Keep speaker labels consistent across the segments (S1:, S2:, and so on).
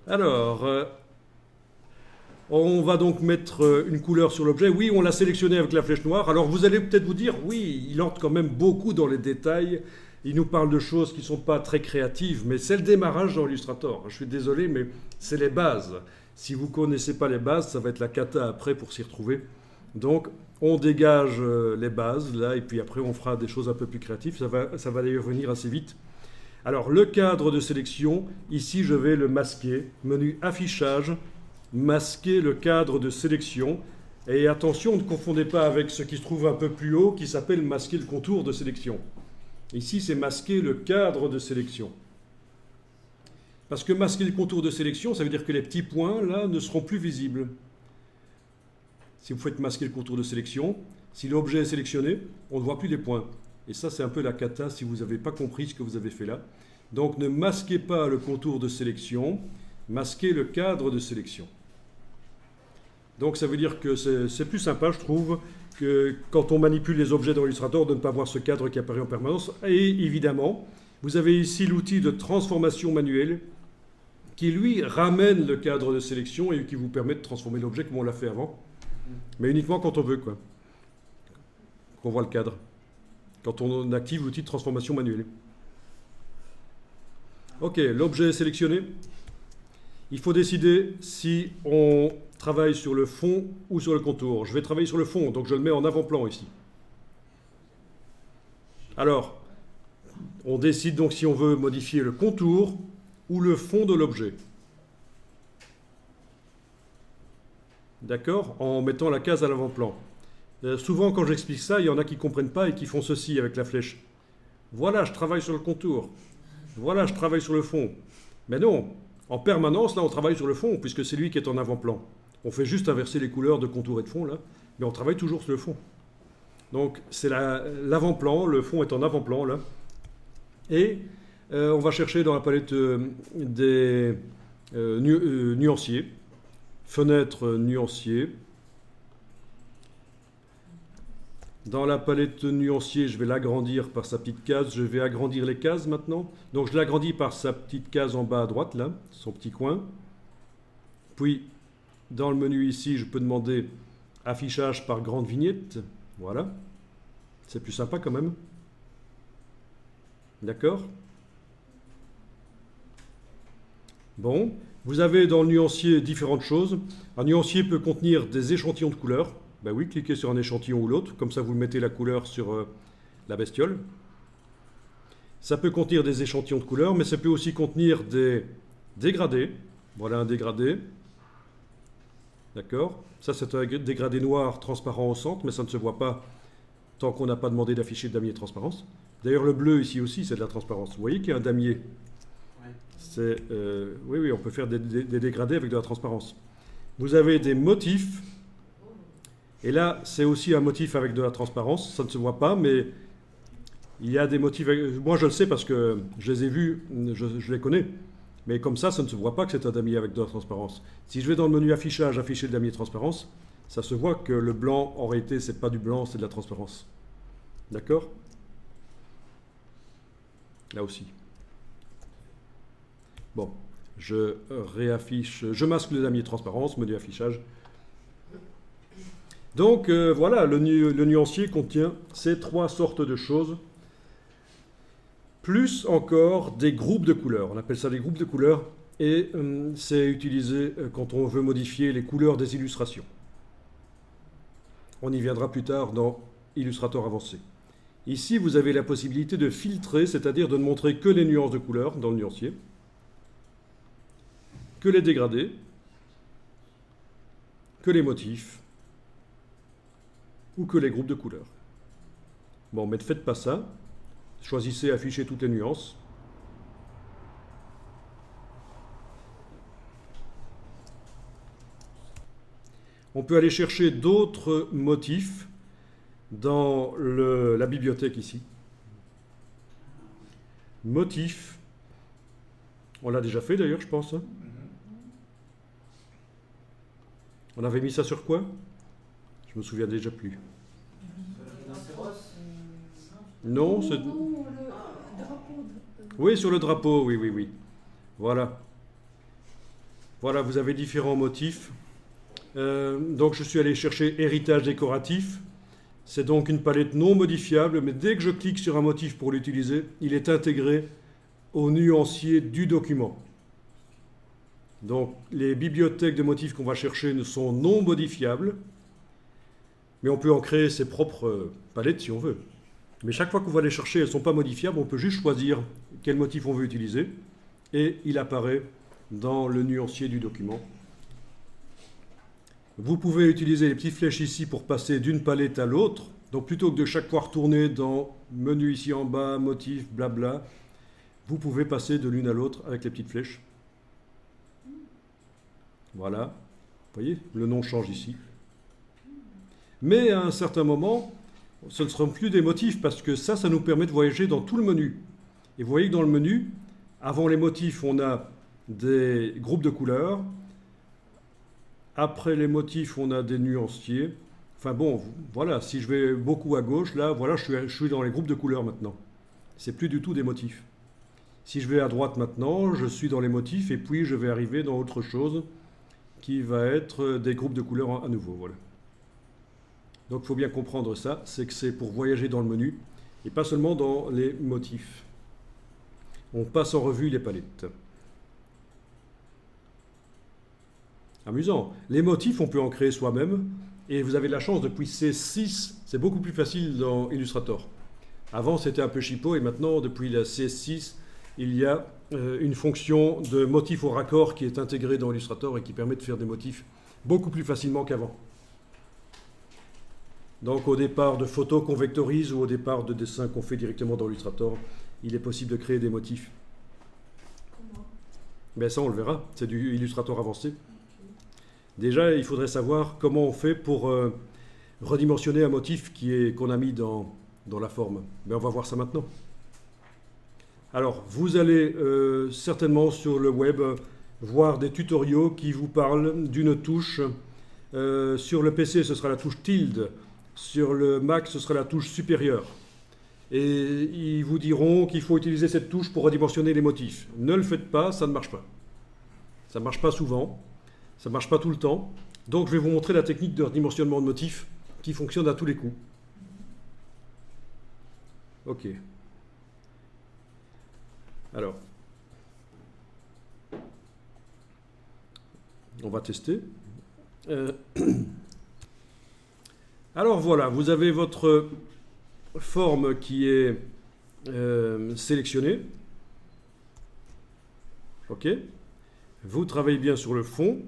S1: Alors, on va donc mettre une couleur sur l'objet. Oui, on l'a sélectionné avec la flèche noire. Alors vous allez peut-être vous dire, oui, il entre quand même beaucoup dans les détails. Il nous parle de choses qui ne sont pas très créatives, mais c'est le démarrage dans Illustrator. Je suis désolé, mais c'est les bases. Si vous ne connaissez pas les bases, ça va être la cata après pour s'y retrouver. Donc, on dégage les bases, là, et puis après, on fera des choses un peu plus créatives. Ça va d'ailleurs venir assez vite. Alors, le cadre de sélection, ici, je vais le masquer. Menu affichage, masquer le cadre de sélection. Et attention, ne confondez pas avec ce qui se trouve un peu plus haut, qui s'appelle masquer le contour de sélection. Ici, c'est masquer le cadre de sélection. Parce que masquer le contour de sélection, ça veut dire que les petits points, là, ne seront plus visibles. Si vous faites masquer le contour de sélection, si l'objet est sélectionné, on ne voit plus les points. Et ça, c'est un peu la cata si vous n'avez pas compris ce que vous avez fait là. Donc, ne masquez pas le contour de sélection, masquez le cadre de sélection. Donc, ça veut dire que c'est plus sympa, je trouve, que quand on manipule les objets dans Illustrator, de ne pas voir ce cadre qui apparaît en permanence. Et évidemment, vous avez ici l'outil de transformation manuelle qui, lui, ramène le cadre de sélection et qui vous permet de transformer l'objet comme on l'a fait avant. Mais uniquement quand on veut, quoi. Qu'on voit le cadre. Quand on active l'outil de transformation manuelle. Ok, l'objet est sélectionné. Il faut décider si on travaille sur le fond ou sur le contour. Je vais travailler sur le fond, donc je le mets en avant-plan ici. Alors, on décide donc si on veut modifier le contour ou le fond de l'objet. D'accord? En mettant la case à l'avant-plan. Souvent, quand j'explique ça, il y en a qui ne comprennent pas et qui font ceci avec la flèche. Voilà, je travaille sur le contour. Voilà, je travaille sur le fond. Mais non, en permanence, là, on travaille sur le fond, puisque c'est lui qui est en avant-plan. On fait juste inverser les couleurs de contour et de fond, là, mais on travaille toujours sur le fond. Donc, c'est l'avant-plan, le fond est en avant-plan, là. Et on va chercher dans la palette des nuanciers. Fenêtre nuancier. Dans la palette nuancier, je vais l'agrandir par sa petite case. Je vais agrandir les cases maintenant. Donc je l'agrandis par sa petite case en bas à droite, là, son petit coin. Puis, dans le menu ici, je peux demander affichage par grande vignette. Voilà. C'est plus sympa quand même. D'accord? Bon. Vous avez dans le nuancier différentes choses. Un nuancier peut contenir des échantillons de couleurs. Ben oui, cliquez sur un échantillon ou l'autre, comme ça vous mettez la couleur sur la bestiole. Ça peut contenir des échantillons de couleurs, mais ça peut aussi contenir des dégradés. Voilà un dégradé. D'accord? Ça, c'est un dégradé noir transparent au centre, mais ça ne se voit pas tant qu'on n'a pas demandé d'afficher de damier de transparence. D'ailleurs, le bleu ici aussi, c'est de la transparence. Vous voyez qu'il y a un damier. Oui, on peut faire des dégradés avec de la transparence. Vous avez des motifs. Et là, c'est aussi un motif avec de la transparence. Ça ne se voit pas, mais il y a des motifs. Moi, je le sais parce que je les ai vus, je les connais. Mais comme ça ne se voit pas que c'est un damier avec de la transparence. Si je vais dans le menu affichage, afficher le damier de transparence, ça se voit que le blanc, en réalité, c'est pas du blanc, c'est de la transparence. D'accord? Là aussi. Bon, je réaffiche, je masque le damier de transparence, menu affichage. Donc voilà, le nuancier contient ces trois sortes de choses, plus encore des groupes de couleurs. On appelle ça des groupes de couleurs, et c'est utilisé quand on veut modifier les couleurs des illustrations. On y viendra plus tard dans Illustrator avancé. Ici, vous avez la possibilité de filtrer, c'est-à-dire de ne montrer que les nuances de couleurs dans le nuancier, que les dégradés, que les motifs, ou que les groupes de couleurs. Bon, mais ne faites pas ça. Choisissez afficher toutes les nuances. On peut aller chercher d'autres motifs dans la bibliothèque ici. Motifs. On l'a déjà fait d'ailleurs, je pense. Hein. On avait mis ça sur quoi? Je me souviens déjà plus. Non, c'est... Oui, sur le drapeau, oui. Voilà. Voilà, vous avez différents motifs. Donc je suis allé chercher héritage décoratif. C'est donc une palette non modifiable, mais dès que je clique sur un motif pour l'utiliser, il est intégré au nuancier du document. Donc les bibliothèques de motifs qu'on va chercher ne sont non modifiables, mais on peut en créer ses propres palettes si on veut. Mais chaque fois qu'on va les chercher, elles ne sont pas modifiables, on peut juste choisir quel motif on veut utiliser, et il apparaît dans le nuancier du document. Vous pouvez utiliser les petites flèches ici pour passer d'une palette à l'autre. Donc plutôt que de chaque fois retourner dans menu ici en bas, motif, blabla, vous pouvez passer de l'une à l'autre avec les petites flèches. Voilà. Vous voyez, le nom change ici. Mais à un certain moment, ce ne seront plus des motifs parce que ça nous permet de voyager dans tout le menu. Et vous voyez que dans le menu, avant les motifs, on a des groupes de couleurs. Après les motifs, on a des nuanciers. Enfin bon, voilà, si je vais beaucoup à gauche, là, voilà, je suis dans les groupes de couleurs maintenant. C'est plus du tout des motifs. Si je vais à droite maintenant, je suis dans les motifs et puis je vais arriver dans autre chose qui va être des groupes de couleurs à nouveau. Voilà. Donc il faut bien comprendre ça, c'est que c'est pour voyager dans le menu et pas seulement dans les motifs. On passe en revue les palettes. Amusant. Les motifs, on peut en créer soi-même. Et vous avez de la chance, depuis CS6, c'est beaucoup plus facile dans Illustrator. Avant, c'était un peu chipot, et maintenant, depuis la CS6, il y a une fonction de motif au raccord qui est intégrée dans Illustrator et qui permet de faire des motifs beaucoup plus facilement qu'avant. Donc, au départ de photos qu'on vectorise ou au départ de dessins qu'on fait directement dans Illustrator, il est possible de créer des motifs.
S2: Comment?
S1: Ben ça, on le verra. C'est du Illustrator avancé. Déjà, il faudrait savoir comment on fait pour redimensionner un motif qu'on a mis dans la forme. Mais on va voir ça maintenant. Alors, vous allez certainement sur le web voir des tutoriaux qui vous parlent d'une touche. Sur le PC, ce sera la touche tilde. Sur le Mac, ce sera la touche supérieure. Et ils vous diront qu'il faut utiliser cette touche pour redimensionner les motifs. Ne le faites pas, ça ne marche pas. Ça ne marche pas souvent. Ça ne marche pas tout le temps. Donc je vais vous montrer la technique de redimensionnement de motifs qui fonctionne à tous les coups. Ok. Alors, on va tester. Alors voilà, vous avez votre forme qui est sélectionnée. Ok. Vous travaillez bien sur le fond.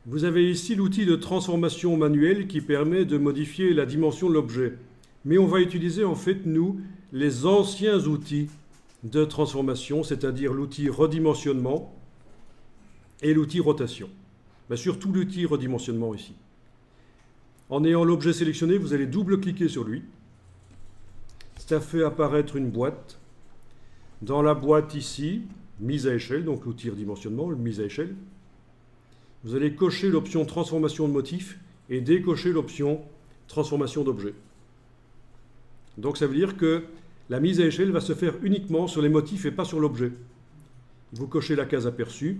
S1: Vous avez ici l'outil de transformation manuelle qui permet de modifier la dimension de l'objet. Mais on va utiliser en fait, nous, les anciens outils de transformation, c'est-à-dire l'outil redimensionnement et l'outil rotation. Ben, surtout l'outil redimensionnement ici. En ayant l'objet sélectionné, vous allez double-cliquer sur lui. Ça fait apparaître une boîte. Dans la boîte ici, mise à échelle, donc l'outil redimensionnement, mise à échelle. Vous allez cocher l'option transformation de motif et décocher l'option transformation d'objet. Donc ça veut dire que la mise à échelle va se faire uniquement sur les motifs et pas sur l'objet. Vous cochez la case aperçue.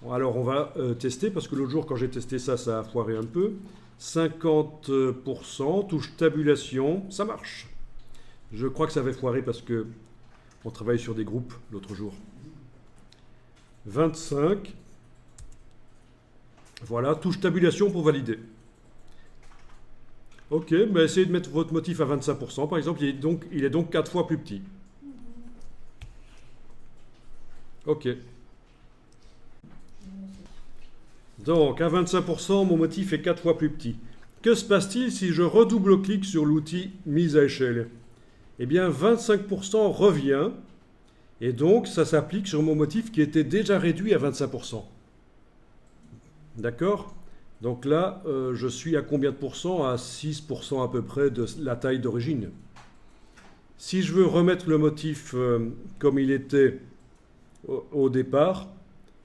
S1: Alors on va tester, parce que l'autre jour quand j'ai testé ça, ça a foiré un peu. 50%, touche tabulation, ça marche. Je crois que ça avait foiré parce que on travaille sur des groupes l'autre jour. 25. Voilà, touche tabulation pour valider. Ok, ben essayez de mettre votre motif à 25%, par exemple, il est donc 4 fois plus petit. Ok. Donc, à 25%, mon motif est 4 fois plus petit. Que se passe-t-il si je redouble-clique sur l'outil mise à échelle? Eh bien, 25% revient, et donc ça s'applique sur mon motif qui était déjà réduit à 25%. D'accord? Donc là, je suis à combien de pourcents? À 6% à peu près de la taille d'origine. Si je veux remettre le motif comme il était au départ,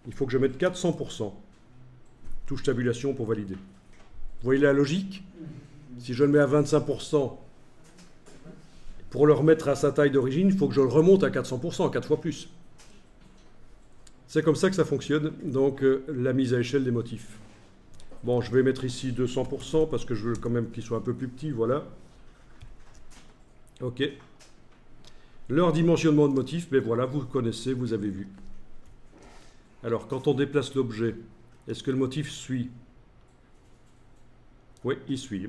S1: il faut que je mette 400%. Touche tabulation pour valider. Vous voyez la logique? Si je le mets à 25%, pour le remettre à sa taille d'origine, il faut que je le remonte à 400%, 4 fois plus. C'est comme ça que ça fonctionne, donc la mise à échelle des motifs. Bon, je vais mettre ici 200% parce que je veux quand même qu'il soit un peu plus petit, voilà. OK. Leur dimensionnement de motif, ben voilà, vous connaissez, vous avez vu. Alors, quand on déplace l'objet, est-ce que le motif suit? Oui, il suit.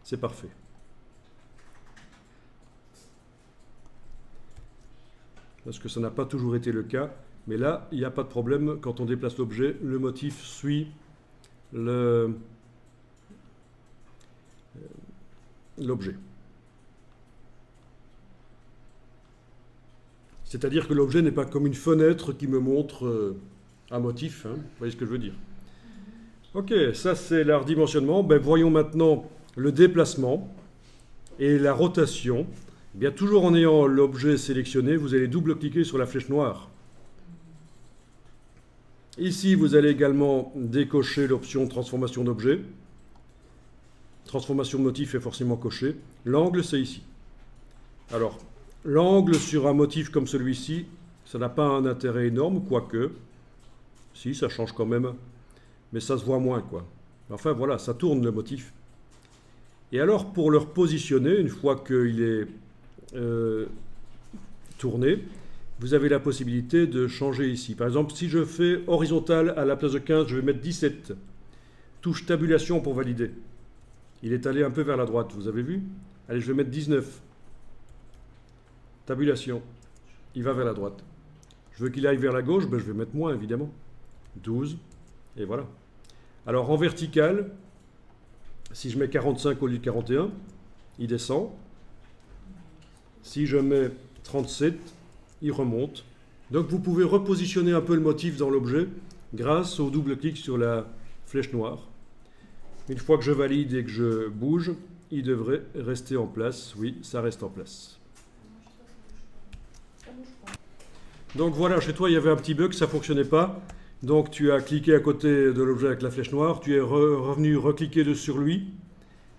S1: C'est parfait. Parce que ça n'a pas toujours été le cas. Mais là, il n'y a pas de problème. Quand on déplace l'objet, le motif suit l'objet. C'est-à-dire que l'objet n'est pas comme une fenêtre qui me montre un motif. Hein. Vous voyez ce que je veux dire? Ok, ça c'est leur dimensionnement. Ben, voyons maintenant le déplacement et la rotation. Eh bien, toujours en ayant l'objet sélectionné, vous allez double-cliquer sur la flèche noire. Ici, vous allez également décocher l'option transformation d'objet. Transformation de motif est forcément coché. L'angle, c'est ici. Alors, l'angle sur un motif comme celui-ci, ça n'a pas un intérêt énorme, quoique. Si, ça change quand même. Mais ça se voit moins, quoi. Enfin, voilà, ça tourne le motif. Et alors, pour le repositionner, une fois qu'il est tourné, vous avez la possibilité de changer ici. Par exemple, si je fais horizontal à la place de 15, je vais mettre 17. Touche tabulation pour valider. Il est allé un peu vers la droite, vous avez vu? Allez, je vais mettre 19. Tabulation. Il va vers la droite. Je veux qu'il aille vers la gauche, ben je vais mettre moins, évidemment. 12. Et voilà. Alors, en vertical, si je mets 45 au lieu de 41, il descend. Si je mets 37, il remonte. Donc vous pouvez repositionner un peu le motif dans l'objet grâce au double-clic sur la flèche noire. Une fois que je valide et que je bouge, il devrait rester en place. Oui, ça reste en place. Donc voilà, chez toi il y avait un petit bug, ça ne fonctionnait pas. Donc tu as cliqué à côté de l'objet avec la flèche noire, tu es revenu recliquer sur lui.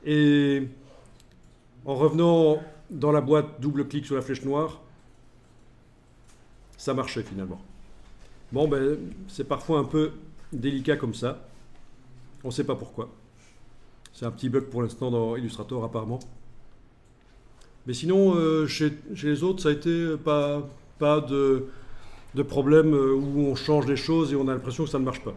S1: Et en revenant dans la boîte, double-clic sur la flèche noire, ça marchait finalement. Bon, ben, c'est parfois un peu délicat comme ça. On ne sait pas pourquoi. C'est un petit bug pour l'instant dans Illustrator apparemment. Mais sinon, chez les autres, ça a été pas de problème où on change les choses et on a l'impression que ça ne marche pas.